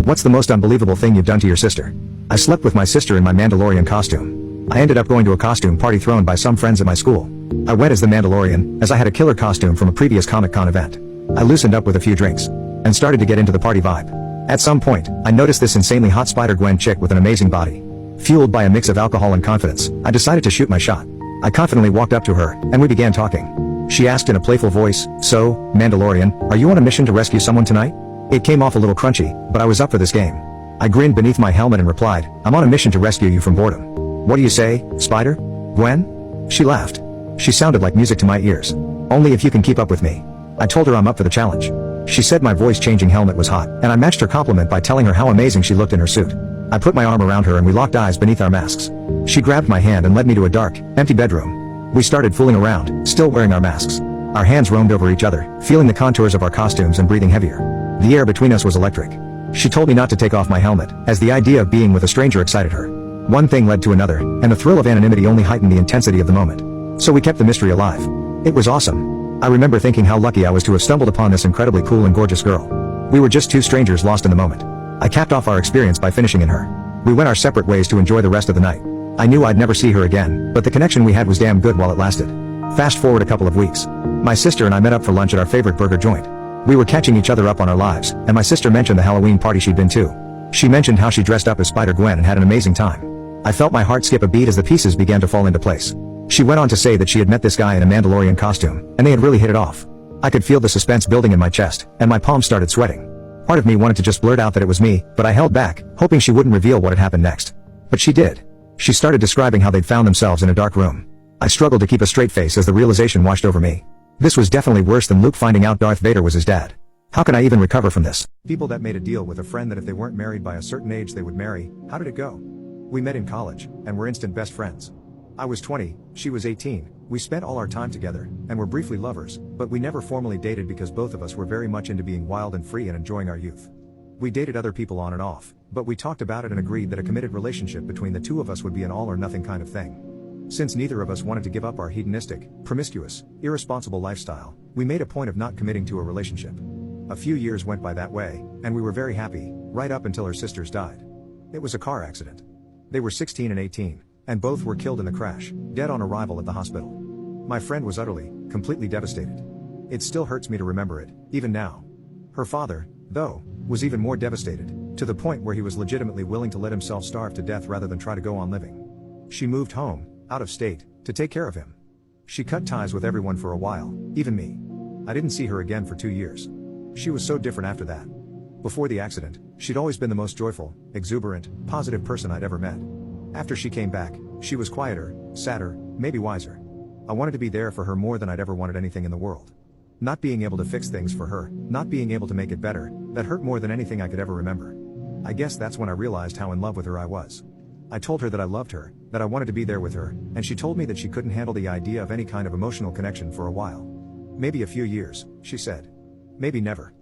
What's the most unbelievable thing you've done to your sister? I slept with my sister in my Mandalorian costume. I ended up going to a costume party thrown by some friends at my school. I went as the Mandalorian, as I had a killer costume from a previous Comic-Con event. I loosened up with a few drinks and started to get into the party vibe. At some point, I noticed this insanely hot Spider-Gwen chick with an amazing body. Fueled by a mix of alcohol and confidence, I decided to shoot my shot. I confidently walked up to her, and we began talking. She asked in a playful voice, "So, Mandalorian, are you on a mission to rescue someone tonight?" It came off a little crunchy, but I was up for this game. I grinned beneath my helmet and replied, "I'm on a mission to rescue you from boredom." "What do you say, Spider? Gwen?" She laughed. She sounded like music to my ears. "Only if you can keep up with me." I told her I'm up for the challenge. She said my voice-changing helmet was hot, and I matched her compliment by telling her how amazing she looked in her suit. I put my arm around her and we locked eyes beneath our masks. She grabbed my hand and led me to a dark, empty bedroom. We started fooling around, still wearing our masks. Our hands roamed over each other, feeling the contours of our costumes and breathing heavier. The air between us was electric. She told me not to take off my helmet, as the idea of being with a stranger excited her. One thing led to another, and the thrill of anonymity only heightened the intensity of the moment. So we kept the mystery alive. It was awesome. I remember thinking how lucky I was to have stumbled upon this incredibly cool and gorgeous girl. We were just two strangers lost in the moment. I capped off our experience by finishing in her. We went our separate ways to enjoy the rest of the night. I knew I'd never see her again, but the connection we had was damn good while it lasted. Fast forward a couple of weeks. My sister and I met up for lunch at our favorite burger joint. We were catching each other up on our lives, and my sister mentioned the Halloween party she'd been to. She mentioned how she dressed up as Spider-Gwen and had an amazing time. I felt my heart skip a beat as the pieces began to fall into place. She went on to say that she had met this guy in a Mandalorian costume, and they had really hit it off. I could feel the suspense building in my chest, and my palms started sweating. Part of me wanted to just blurt out that it was me, but I held back, hoping she wouldn't reveal what had happened next. But she did. She started describing how they'd found themselves in a dark room. I struggled to keep a straight face as the realization washed over me. This was definitely worse than Luke finding out Darth Vader was his dad. How can I even recover from this? People that made a deal with a friend that if they weren't married by a certain age they would marry. How did it go? We met in college, and were instant best friends. I was 20, she was 18, we spent all our time together, and were briefly lovers, but we never formally dated because both of us were very much into being wild and free and enjoying our youth. We dated other people on and off, but we talked about it and agreed that a committed relationship between the two of us would be an all or nothing kind of thing. Since neither of us wanted to give up our hedonistic, promiscuous, irresponsible lifestyle, we made a point of not committing to a relationship. A few years went by that way, and we were very happy, right up until her sisters died. It was a car accident. They were 16 and 18, and both were killed in the crash, dead on arrival at the hospital. My friend was utterly, completely devastated. It still hurts me to remember it, even now. Her father, though, was even more devastated, to the point where he was legitimately willing to let himself starve to death rather than try to go on living. She moved home, out of state, to take care of him. She cut ties with everyone for a while, even me. I didn't see her again for 2 years. She was so different after that. Before the accident, she'd always been the most joyful, exuberant, positive person I'd ever met. After she came back, she was quieter, sadder, maybe wiser. I wanted to be there for her more than I'd ever wanted anything in the world. Not being able to fix things for her, not being able to make it better, that hurt more than anything I could ever remember. I guess that's when I realized how in love with her I was. I told her that I loved her, that I wanted to be there with her, and she told me that she couldn't handle the idea of any kind of emotional connection for a while. Maybe a few years, she said. Maybe never.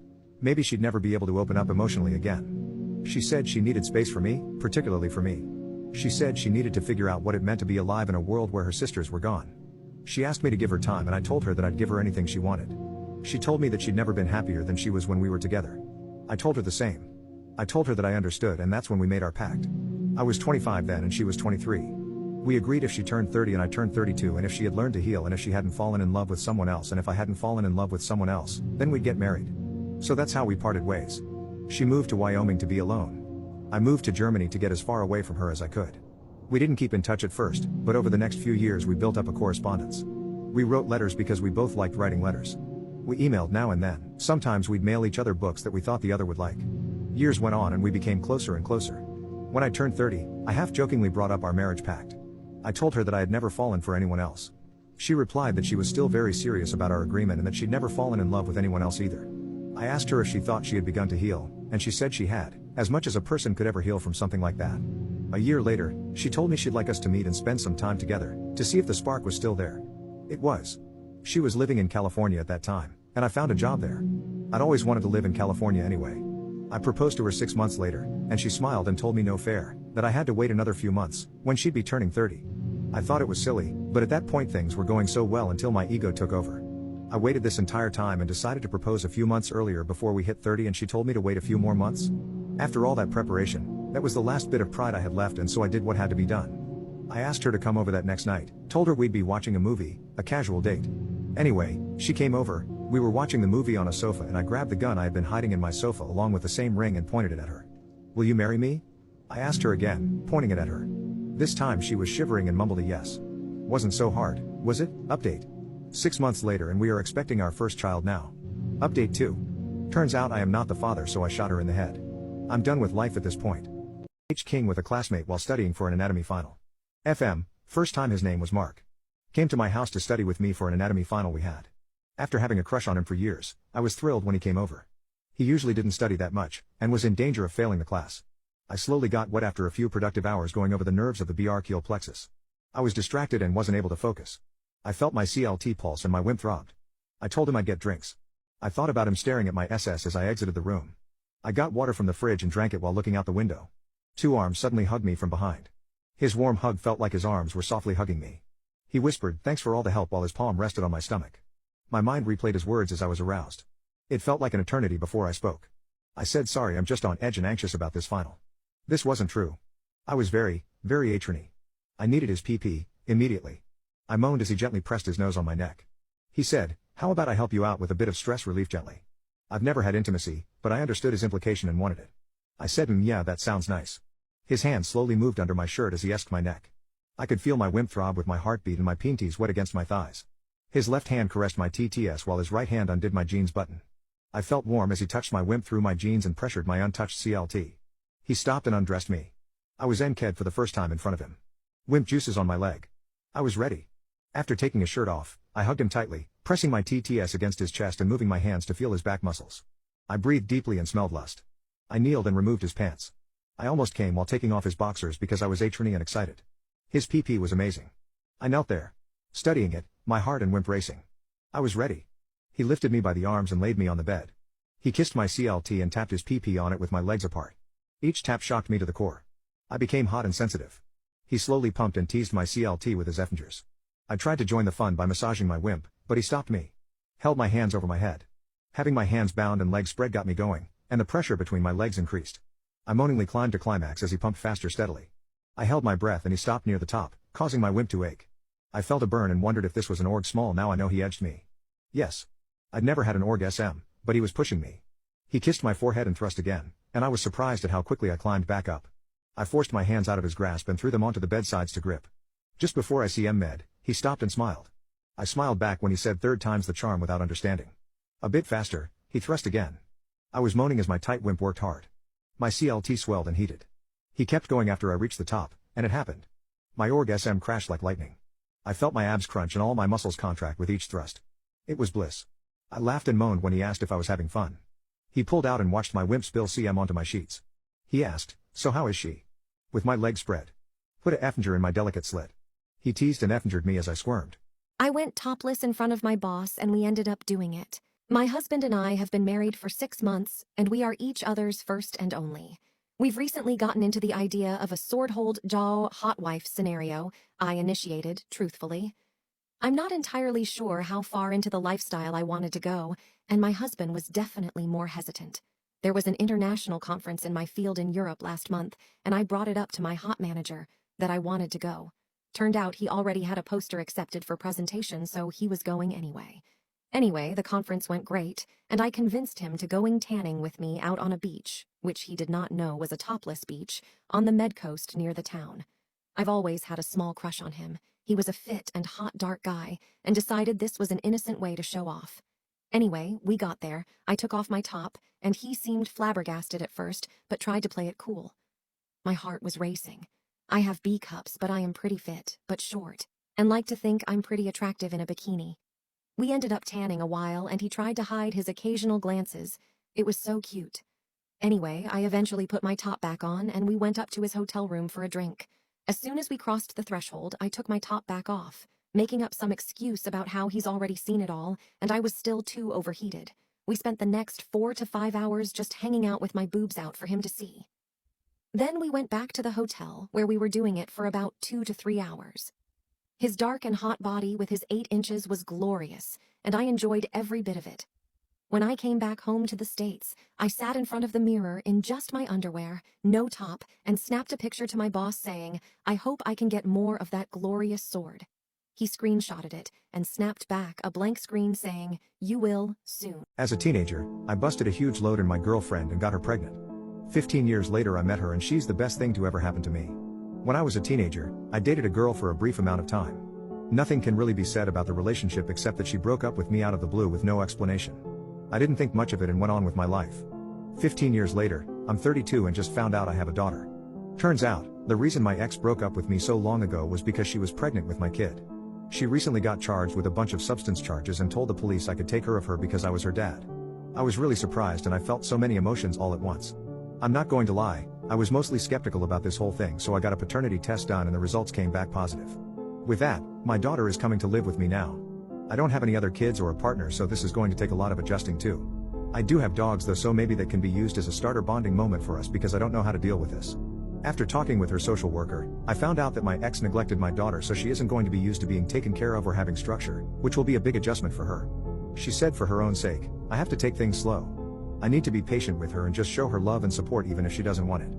Maybe she'd never be able to open up emotionally again. She said she needed space for me, particularly for me. She said she needed to figure out what it meant to be alive in a world where her sisters were gone. She asked me to give her time and I told her that I'd give her anything she wanted. She told me that she'd never been happier than she was when we were together. I told her the same. I told her that I understood, and that's when we made our pact. I was 25 then and she was 23. We agreed if she turned 30 and I turned 32, and if she had learned to heal, and if she hadn't fallen in love with someone else, and if I hadn't fallen in love with someone else, then we'd get married. So that's how we parted ways. She moved to Wyoming to be alone. I moved to Germany to get as far away from her as I could. We didn't keep in touch at first, but over the next few years we built up a correspondence. We wrote letters because we both liked writing letters. We emailed now and then. Sometimes we'd mail each other books that we thought the other would like. Years went on and we became closer and closer. When I turned 30, I half-jokingly brought up our marriage pact. I told her that I had never fallen for anyone else. She replied that she was still very serious about our agreement and that she'd never fallen in love with anyone else either. I asked her if she thought she had begun to heal, and she said she had, as much as a person could ever heal from something like that. A year later, she told me she'd like us to meet and spend some time together, to see if the spark was still there. It was. She was living in California at that time, and I found a job there. I'd always wanted to live in California anyway. I proposed to her 6 months later, and she smiled and told me no fair, that I had to wait another few months, when she'd be turning 30. I thought it was silly, but at that point things were going so well until my ego took over. I waited this entire time and decided to propose a few months earlier before we hit 30, and she told me to wait a few more months. After all that preparation, that was the last bit of pride I had left, and so I did what had to be done. I asked her to come over that next night, told her we'd be watching a movie, a casual date. Anyway, she came over, we were watching the movie on a sofa, and I grabbed the gun I had been hiding in my sofa along with the same ring and pointed it at her. "Will you marry me?" I asked her again, pointing it at her. This time she was shivering and mumbled a yes. Wasn't so hard, was it? Update. 6 months later and we are expecting our first child now. Update 2. Turns out I am not the father, so I shot her in the head. I'm done with life at this point. H. King with a classmate while studying for an anatomy final. FM, first time his name was Mark. Came to my house to study with me for an anatomy final we had. After having a crush on him for years, I was thrilled when he came over. He usually didn't study that much, and was in danger of failing the class. I slowly got wet after a few productive hours going over the nerves of the brachial plexus. I was distracted and wasn't able to focus. I felt my CLT pulse and my wimp throbbed. I told him I'd get drinks. I thought about him staring at my SS as I exited the room. I got water from the fridge and drank it while looking out the window. 2 arms suddenly hugged me from behind. His warm hug felt like his arms were softly hugging me. He whispered thanks for all the help while his palm rested on my stomach. My mind replayed his words as I was aroused. It felt like an eternity before I spoke. I said sorry, I'm just on edge and anxious about this final. This wasn't true. I was very atrony. I needed his PP, immediately. I moaned as he gently pressed his nose on my neck. He said, "How about I help you out with a bit of stress relief gently?" I've never had intimacy, but I understood his implication and wanted it. I said yeah, that sounds nice. His hand slowly moved under my shirt as he esked my neck. I could feel my wimp throb with my heartbeat and my peenties wet against my thighs. His left hand caressed my TTS while his right hand undid my jeans button. I felt warm as he touched my wimp through my jeans and pressured my untouched CLT. He stopped and undressed me. I was NK'd for the first time in front of him. Wimp juices on my leg. I was ready. After taking his shirt off, I hugged him tightly, pressing my TTS against his chest and moving my hands to feel his back muscles. I breathed deeply and smelled lust. I kneeled and removed his pants. I almost came while taking off his boxers because I was atrony and excited. His PP was amazing. I knelt there, studying it, my heart and wimp racing. I was ready. He lifted me by the arms and laid me on the bed. He kissed my CLT and tapped his PP on it with my legs apart. Each tap shocked me to the core. I became hot and sensitive. He slowly pumped and teased my CLT with his effingers. I tried to join the fun by massaging my wimp, but he stopped me. Held my hands over my head. Having my hands bound and legs spread got me going, and the pressure between my legs increased. I moaningly climbed to climax as he pumped faster steadily. I held my breath and he stopped near the top, causing my wimp to ache. I felt a burn and wondered if this was an org small. Now I know he edged me. Yes. I'd never had an org SM, but he was pushing me. He kissed my forehead and thrust again, and I was surprised at how quickly I climbed back up. I forced my hands out of his grasp and threw them onto the bedsides to grip. Just before I see med, he stopped and smiled. I smiled back when he said 3rd time's the charm without understanding. A bit faster, he thrust again. I was moaning as my tight wimp worked hard. My CLT swelled and heated. He kept going after I reached the top, and it happened. My org SM crashed like lightning. I felt my abs crunch and all my muscles contract with each thrust. It was bliss. I laughed and moaned when he asked if I was having fun. He pulled out and watched my wimp spill CM onto my sheets. He asked, "So how is she?" With my legs spread. Put a effinger in my delicate slit. He teased and effingered me as I squirmed. I went topless in front of my boss and we ended up doing it. My husband and I have been married for 6 months and we are each other's first and only. We've recently gotten into the idea of a sword-hold jaw hot wife scenario I initiated, truthfully. I'm not entirely sure how far into the lifestyle I wanted to go, and my husband was definitely more hesitant. There was an international conference in my field in Europe last month, and I brought it up to my hot manager that I wanted to go. Turned out he already had a poster accepted for presentation, so he was going anyway. Anyway, the conference went great, and I convinced him to going tanning with me out on a beach, which he did not know was a topless beach, on the Med Coast near the town. I've always had a small crush on him. He was a fit and hot dark guy, and decided this was an innocent way to show off. Anyway, we got there, I took off my top, and he seemed flabbergasted at first, but tried to play it cool. My heart was racing. I have B cups, but I am pretty fit, but short, and like to think I'm pretty attractive in a bikini. We ended up tanning a while, and he tried to hide his occasional glances. It was so cute. Anyway, I eventually put my top back on, and we went up to his hotel room for a drink. As soon as we crossed the threshold, I took my top back off, making up some excuse about how he's already seen it all, and I was still too overheated. We spent the next 4 to 5 hours just hanging out with my boobs out for him to see. Then we went back to the hotel, where we were doing it for about 2 to 3 hours. His dark and hot body with his 8 inches was glorious, and I enjoyed every bit of it. When I came back home to the States, I sat in front of the mirror in just my underwear, no top, and snapped a picture to my boss saying, "I hope I can get more of that glorious sword." He screenshotted it and snapped back a blank screen saying, "You will, soon." As a teenager, I busted a huge load in my girlfriend and got her pregnant. 15 years later I met her and she's the best thing to ever happen to me. When I was a teenager, I dated a girl for a brief amount of time. Nothing can really be said about the relationship except that she broke up with me out of the blue with no explanation. I didn't think much of it and went on with my life. 15 years later, I'm 32 and just found out I have a daughter. Turns out, the reason my ex broke up with me so long ago was because she was pregnant with my kid. She recently got charged with a bunch of substance charges and told the police I could take care of her because I was her dad. I was really surprised and I felt so many emotions all at once. I'm not going to lie, I was mostly skeptical about this whole thing, so I got a paternity test done and the results came back positive. With that, my daughter is coming to live with me now. I don't have any other kids or a partner, so this is going to take a lot of adjusting too. I do have dogs though, so maybe that can be used as a starter bonding moment for us because I don't know how to deal with this. After talking with her social worker, I found out that my ex neglected my daughter, so she isn't going to be used to being taken care of or having structure, which will be a big adjustment for her. She said for her own sake, I have to take things slow. I need to be patient with her and just show her love and support even if she doesn't want it.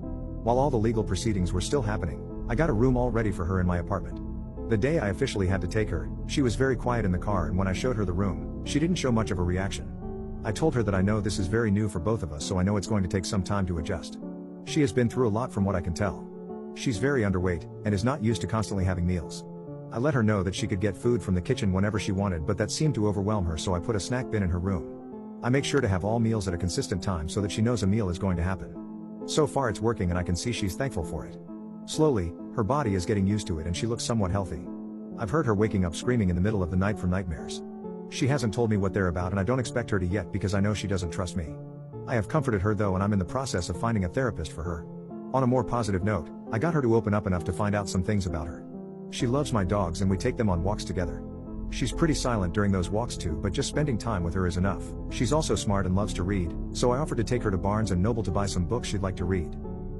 While all the legal proceedings were still happening, I got a room all ready for her in my apartment. The day I officially had to take her, she was very quiet in the car, and when I showed her the room, she didn't show much of a reaction. I told her that I know this is very new for both of us, so I know it's going to take some time to adjust. She has been through a lot from what I can tell. She's very underweight, and is not used to constantly having meals. I let her know that she could get food from the kitchen whenever she wanted, but that seemed to overwhelm her, so I put a snack bin in her room. I make sure to have all meals at a consistent time so that she knows a meal is going to happen. So far it's working and I can see she's thankful for it. Slowly, her body is getting used to it and she looks somewhat healthy. I've heard her waking up screaming in the middle of the night from nightmares. She hasn't told me what they're about and I don't expect her to yet because I know she doesn't trust me. I have comforted her though, and I'm in the process of finding a therapist for her. On a more positive note, I got her to open up enough to find out some things about her. She loves my dogs and we take them on walks together. She's pretty silent during those walks too, but just spending time with her is enough. She's also smart and loves to read, so I offered to take her to Barnes & Noble to buy some books she'd like to read.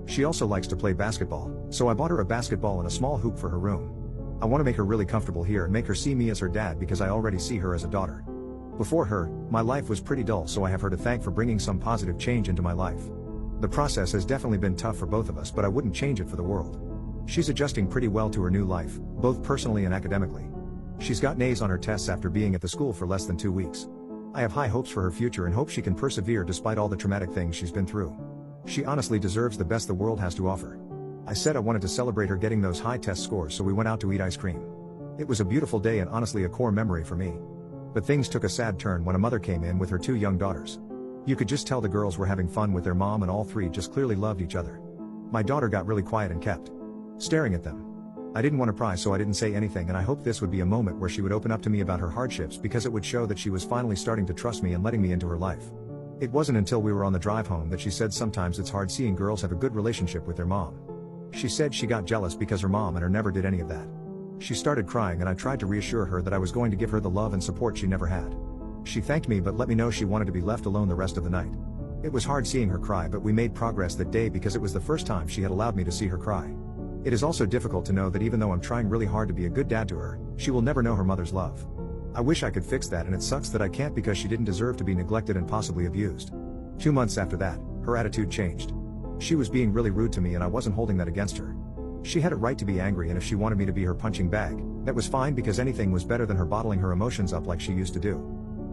She also likes to play basketball, so I bought her a basketball and a small hoop for her room. I want to make her really comfortable here and make her see me as her dad because I already see her as a daughter. Before her, my life was pretty dull, so I have her to thank for bringing some positive change into my life. The process has definitely been tough for both of us, but I wouldn't change it for the world. She's adjusting pretty well to her new life, both personally and academically. She's gotten A's on her tests after being at the school for less than 2 weeks. I have high hopes for her future and hope she can persevere despite all the traumatic things she's been through. She honestly deserves the best the world has to offer. I said I wanted to celebrate her getting those high test scores, so we went out to eat ice cream. It was a beautiful day and honestly a core memory for me. But things took a sad turn when a mother came in with her 2 young daughters. You could just tell the girls were having fun with their mom and all 3 just clearly loved each other. My daughter got really quiet and kept staring at them. I didn't want to pry, so I didn't say anything, and I hoped this would be a moment where she would open up to me about her hardships because it would show that she was finally starting to trust me and letting me into her life. It wasn't until we were on the drive home that she said sometimes it's hard seeing girls have a good relationship with their mom. She said she got jealous because her mom and her never did any of that. She started crying and I tried to reassure her that I was going to give her the love and support she never had. She thanked me but let me know she wanted to be left alone the rest of the night. It was hard seeing her cry, but we made progress that day because it was the first time she had allowed me to see her cry. It is also difficult to know that even though I'm trying really hard to be a good dad to her, she will never know her mother's love. I wish I could fix that, and it sucks that I can't because she didn't deserve to be neglected and possibly abused. 2 months after that, her attitude changed. She was being really rude to me and I wasn't holding that against her. She had a right to be angry, and if she wanted me to be her punching bag, that was fine because anything was better than her bottling her emotions up like she used to do.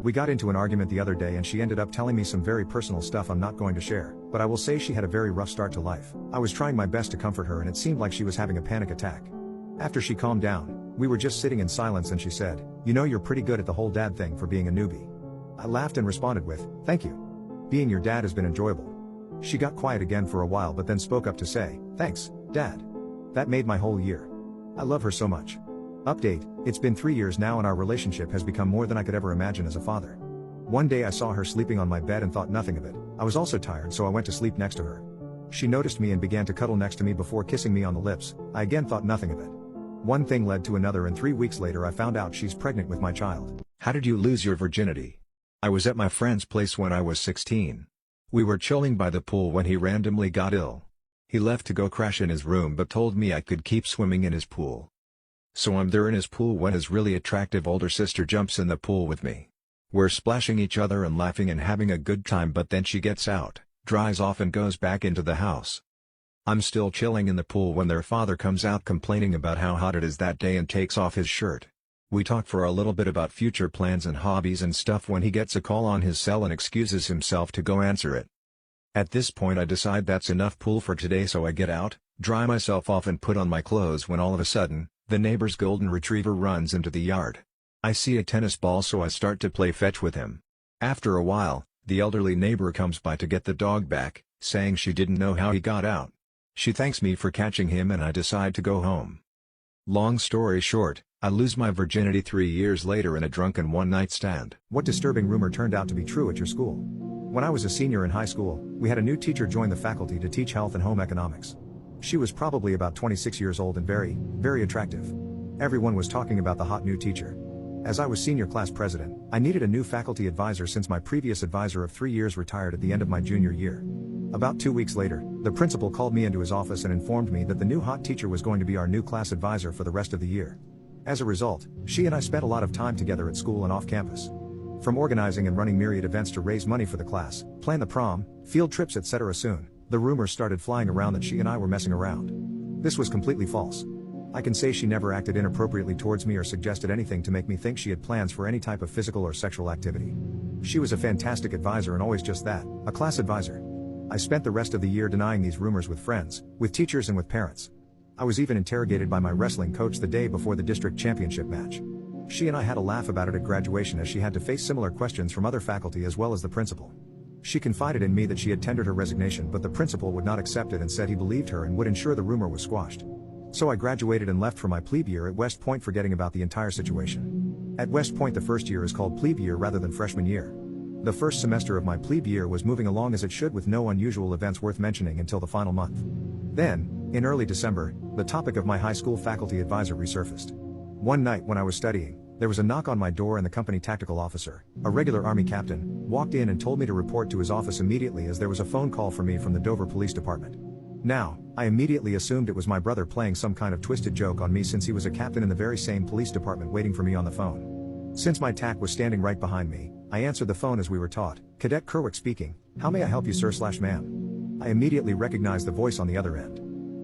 We got into an argument the other day and she ended up telling me some very personal stuff I'm not going to share, but I will say she had a very rough start to life. I was trying my best to comfort her and it seemed like she was having a panic attack. After she calmed down, we were just sitting in silence and she said, "You know, you're pretty good at the whole dad thing for being a newbie." I laughed and responded with, "Thank you. Being your dad has been enjoyable." She got quiet again for a while but then spoke up to say, "Thanks, Dad." That made my whole year. I love her so much. Update, it's been 3 years now and our relationship has become more than I could ever imagine as a father. One day I saw her sleeping on my bed and thought nothing of it. I was also tired, so I went to sleep next to her. She noticed me and began to cuddle next to me before kissing me on the lips. I again thought nothing of it. One thing led to another and 3 weeks later I found out she's pregnant with my child. How did you lose your virginity? I was at my friend's place when I was 16. We were chilling by the pool when he randomly got ill. He left to go crash in his room but told me I could keep swimming in his pool. So I'm there in his pool when his really attractive older sister jumps in the pool with me. We're splashing each other and laughing and having a good time, but then she gets out, dries off and goes back into the house. I'm still chilling in the pool when their father comes out complaining about how hot it is that day and takes off his shirt. We talk for a little bit about future plans and hobbies and stuff when he gets a call on his cell and excuses himself to go answer it. At this point I decide that's enough pool for today, so I get out, dry myself off and put on my clothes when all of a sudden, the neighbor's golden retriever runs into the yard. I see a tennis ball, so I start to play fetch with him. After a while, the elderly neighbor comes by to get the dog back, saying she didn't know how he got out. She thanks me for catching him and I decide to go home. Long story short, I lose my virginity 3 years later in a drunken one-night stand. What disturbing rumor turned out to be true at your school? When I was a senior in high school, we had a new teacher join the faculty to teach health and home economics. She was probably about 26 years old and very, very attractive. Everyone was talking about the hot new teacher. As I was senior class president, I needed a new faculty advisor since my previous advisor of 3 years retired at the end of my junior year. About 2 weeks later, the principal called me into his office and informed me that the new hot teacher was going to be our new class advisor for the rest of the year. As a result, she and I spent a lot of time together at school and off campus. From organizing and running myriad events to raise money for the class, plan the prom, field trips, etc. Soon, the rumors started flying around that she and I were messing around. This was completely false. I can say she never acted inappropriately towards me or suggested anything to make me think she had plans for any type of physical or sexual activity. She was a fantastic advisor and always just that, a class advisor. I spent the rest of the year denying these rumors with friends, with teachers and with parents. I was even interrogated by my wrestling coach the day before the district championship match. She and I had a laugh about it at graduation as she had to face similar questions from other faculty as well as the principal. She confided in me that she had tendered her resignation, but the principal would not accept it and said he believed her and would ensure the rumor was squashed. So I graduated and left for my plebe year at West Point, forgetting about the entire situation. At West Point, the first year is called plebe year rather than freshman year. The first semester of my plebe year was moving along as it should, with no unusual events worth mentioning until the final month. Then, in early December, the topic of my high school faculty advisor resurfaced. One night when I was studying, there was a knock on my door and the company tactical officer, a regular Army captain, walked in and told me to report to his office immediately as there was a phone call for me from the Dover Police Department. Now, I immediately assumed it was my brother playing some kind of twisted joke on me since he was a captain in the very same police department waiting for me on the phone. Since my TAC was standing right behind me, I answered the phone as we were taught. Cadet Kerwick speaking. How may I help you, sir/ma'am? I immediately recognized the voice on the other end.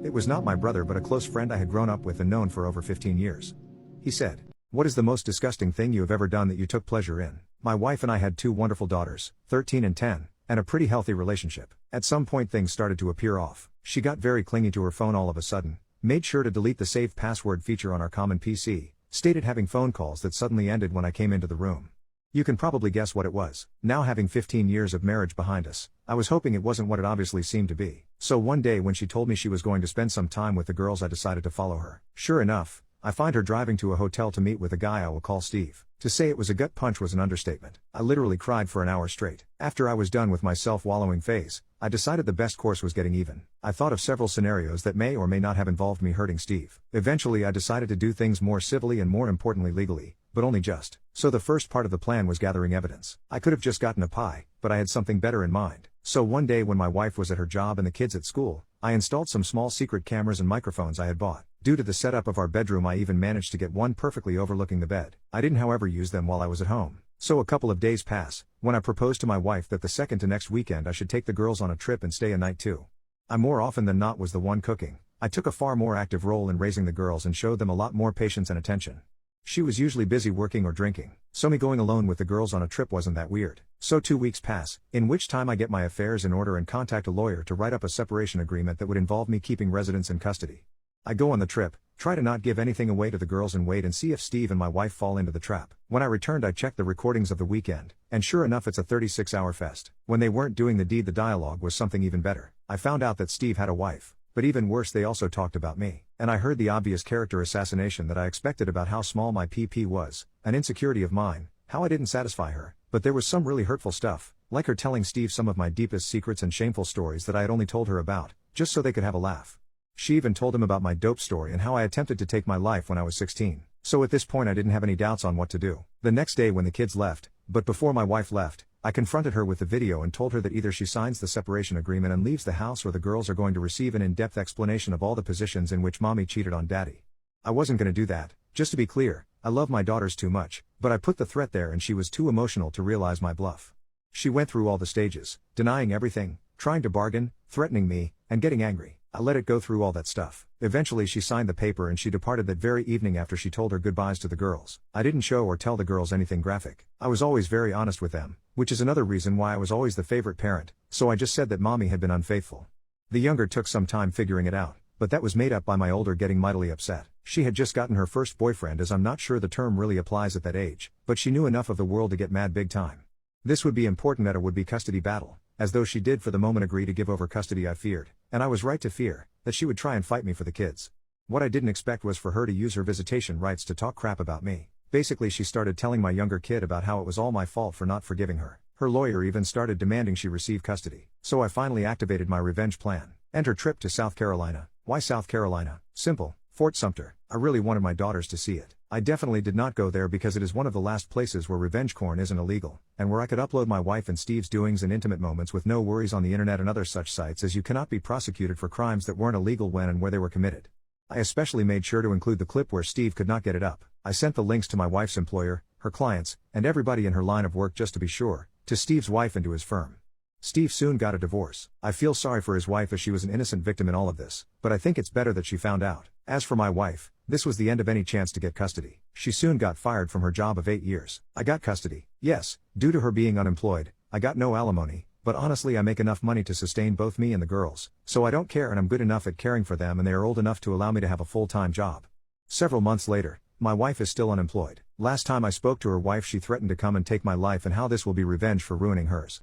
It was not my brother but a close friend I had grown up with and known for over 15 years. He said, "What is the most disgusting thing you have ever done that you took pleasure in?" My wife and I had 2 wonderful daughters, 13 and 10, and a pretty healthy relationship. At some point things started to appear off. She got very clingy to her phone all of a sudden, made sure to delete the save password feature on our common PC, stated having phone calls that suddenly ended when I came into the room. You can probably guess what it was. Now, having 15 years of marriage behind us, I was hoping it wasn't what it obviously seemed to be. So one day when she told me she was going to spend some time with the girls, I decided to follow her. Sure enough, I find her driving to a hotel to meet with a guy I will call Steve. To say it was a gut punch was an understatement. I literally cried for an hour straight. After I was done with my self-wallowing phase, I decided the best course was getting even. I thought of several scenarios that may or may not have involved me hurting Steve. Eventually I decided to do things more civilly and more importantly legally, but only just. So the first part of the plan was gathering evidence. I could have just gotten a pie, but I had something better in mind. So one day when my wife was at her job and the kids at school, I installed some small secret cameras and microphones I had bought. Due to the setup of our bedroom, I even managed to get one perfectly overlooking the bed. I didn't however use them while I was at home. So a couple of days pass, when I proposed to my wife that the second to next weekend I should take the girls on a trip and stay a night too. I more often than not was the one cooking. I took a far more active role in raising the girls and showed them a lot more patience and attention. She was usually busy working or drinking, so me going alone with the girls on a trip wasn't that weird. So 2 weeks pass, in which time I get my affairs in order and contact a lawyer to write up a separation agreement that would involve me keeping residents in custody. I go on the trip, try to not give anything away to the girls and wait and see if Steve and my wife fall into the trap. When I returned I checked the recordings of the weekend, and sure enough it's a 36-hour fest. When they weren't doing the deed, the dialogue was something even better. I found out that Steve had a wife, but even worse, they also talked about me. And I heard the obvious character assassination that I expected about how small my PP was, an insecurity of mine, how I didn't satisfy her. But there was some really hurtful stuff, like her telling Steve some of my deepest secrets and shameful stories that I had only told her about, just so they could have a laugh. She even told him about my dope story and how I attempted to take my life when I was 16. So at this point I didn't have any doubts on what to do. The next day when the kids left, but before my wife left, I confronted her with the video and told her that either she signs the separation agreement and leaves the house or the girls are going to receive an in-depth explanation of all the positions in which mommy cheated on daddy. I wasn't going to do that. Just to be clear, I love my daughters too much, but I put the threat there and she was too emotional to realize my bluff. She went through all the stages, denying everything, trying to bargain, threatening me, and getting angry. I let it go through all that stuff. Eventually she signed the paper and she departed that very evening after she told her goodbyes to the girls. I didn't show or tell the girls anything graphic. I was always very honest with them, which is another reason why I was always the favorite parent, so I just said that mommy had been unfaithful. The younger took some time figuring it out, but that was made up by my older getting mightily upset. She had just gotten her first boyfriend, as I'm not sure the term really applies at that age, but she knew enough of the world to get mad big time. This would be important at a would-be custody battle, as though she did for the moment agree to give over custody. I feared, and I was right to fear, that she would try and fight me for the kids. What I didn't expect was for her to use her visitation rights to talk crap about me. Basically she started telling my younger kid about how it was all my fault for not forgiving her. Her lawyer even started demanding she receive custody. So I finally activated my revenge plan. Enter trip to South Carolina. Why South Carolina? Simple. Fort Sumter. I really wanted my daughters to see it. I definitely did not go there because it is one of the last places where revenge porn isn't illegal, and where I could upload my wife and Steve's doings and intimate moments with no worries on the internet and other such sites, as you cannot be prosecuted for crimes that weren't illegal when and where they were committed. I especially made sure to include the clip where Steve could not get it up. I sent the links to my wife's employer, her clients, and everybody in her line of work just to be sure, to Steve's wife and to his firm. Steve soon got a divorce. I feel sorry for his wife as she was an innocent victim in all of this, but I think it's better that she found out. As for my wife, this was the end of any chance to get custody. She soon got fired from her job of 8 years. I got custody. Yes, due to her being unemployed, I got no alimony, but honestly I make enough money to sustain both me and the girls, so I don't care, and I'm good enough at caring for them and they are old enough to allow me to have a full-time job. Several months later, my wife is still unemployed. Last time I spoke to her wife she threatened to come and take my life and how this will be revenge for ruining hers.